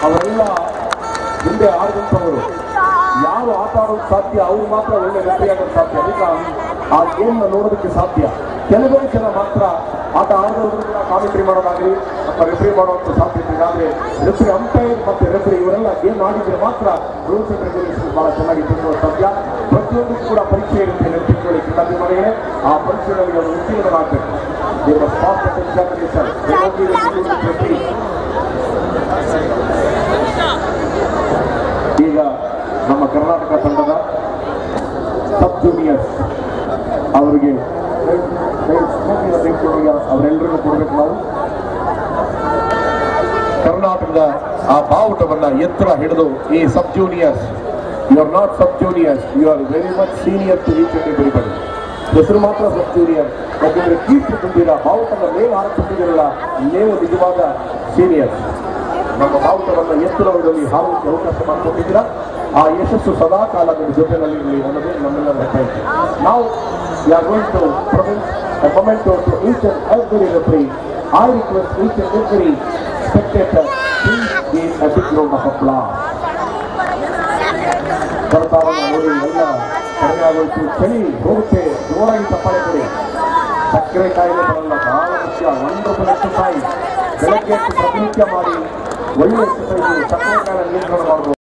ಅವರೆಲ್ಲ ಮುಂದೆ ಆಡುವಂಥವರು ಯಾರು ಆಟ ಆಡೋದು ಸಾಧ್ಯ ಅವ್ರು ಮಾತ್ರ ಒಳ್ಳೆ ರೆಫ್ರಿ ಆಗೋದು ಸಾಧ್ಯ. ಅದಕ್ಕೆ ಆ ಗೇಮ್ನ ನೋಡೋದಕ್ಕೆ ಸಾಧ್ಯ. ಕೆಲವೇ ಜನ ಮಾತ್ರ ಆಟ ಆಡೋದ್ರು ಕೂಡ ಕಾಮೆಂಟ್ರಿ ಮಾಡೋದಾಗಲಿ ಅಥವಾ ರೆಫ್ರಿ ಮಾಡುವಂಥ ಸಾಧ್ಯತೆ ಇದೆ. ಆದರೆ ರೆಫ್ರಿ ಅಂಪೈರ್ ಮತ್ತು ರೆಫ್ರಿ ಇವರೆಲ್ಲ ಗೇಮ್ ಆಡಿದ್ರೆ ಮಾತ್ರ ರೂಲ್ಸ್ ಅಂಡ್ ರೆಗ್ಯುಲೇಷನ್ ಬಹಳ ಚೆನ್ನಾಗಿ ತಿಳ್ಕೊಳ್ಳೋ ಸಾಧ್ಯ. ಪ್ರತಿಯೊಂದಕ್ಕೂ ಕೂಡ ಪರೀಕ್ಷೆ ಇರುತ್ತೆ ನೆನಪಿಟ್ಕೊಳ್ಳಿ ಕ್ರೀಡಾರ್ಥಿ ಮನೆಗೆ. ಆ ಪರೀಕ್ಷೆಗಳಿಗೆ ಅವರು ಉತ್ತೀರ್ಣರಾಗಬೇಕು. ಈಗ ನಮ್ಮ ಕರ್ನಾಟಕ ತಂಡದ ಸಬ್ ಜೂನಿಯರ್ಸ್ ಅವರಿಗೆ ಅವರೆಲ್ಲರಿಗೂ ಕೊಡಬೇಕು. ನಾವು ಕರ್ನಾಟಕದ ಆ ಬಾವುಟವನ್ನ ಎತ್ತರ ಹಿಡಿದು ಈ sub juniors, you are not sub juniors, you are very much senior to each and everybody. ಹೆಸರು ಮಾತ್ರ ಸಬ್ ಜೂನಿಯರ್, ಯಾಕೆಂದ್ರೆ ಕೀರ್ತಿ ತುಂಬಿರ ಬಾವುಟದ ಮೇಲೆ ಹಾರುತ್ತಿದ್ದೀರಲ್ಲ, ನೀವು ನಿಜವಾದ ಸೀನಿಯರ್. ನಮ್ಮ ಬಾವುಟವನ್ನು ಎತ್ತರದಲ್ಲಿ ಹಾರಲಿಕ್ಕೆ ಅವಕಾಶ ಮಾಡಿಕೊಟ್ಟಿದ್ದೀರಾ. ಆ ಯಶಸ್ಸು ಸದಾ ಕಾಲ ನಿಮ್ಮ ಜೊತೆಯಲ್ಲಿ ಅನ್ನೋದು ನಮ್ಮೆಲ್ಲರ ಹೆಸರು. ನಾವು we are going to present a memento to each and every referee. I request each and every spectator, please give a big round of applause. ಬರ್ತಾವನ್ನ ನೋಡಿ ಎಲ್ಲ ಕಡಿಮೆ ಆಗೋಯ್ತು, ಚಳಿ ಹೋಗುತ್ತೆ, ಜೋರಾಗಿ ಚಪ್ಪಾಳೆ ಕೊಡಿ. ಸಕ್ಕರೆ ಕಾಯಿಲೆ ಬರಲ್ಲ, ಬಹಳ ಮುಖ್ಯ. Wonderful exercise. ಬೆಳಗ್ಗೆ ಪ್ರತಿನಿತ್ಯ ಮಾಡಿ ಒಳ್ಳೆ ಎಕ್ಸರ್ಸೈಸ್ ಸಕ್ಕರೆ ಕಾಯಿಲೆ ನಿಯಂತ್ರಣ ಮಾಡಬಹುದು.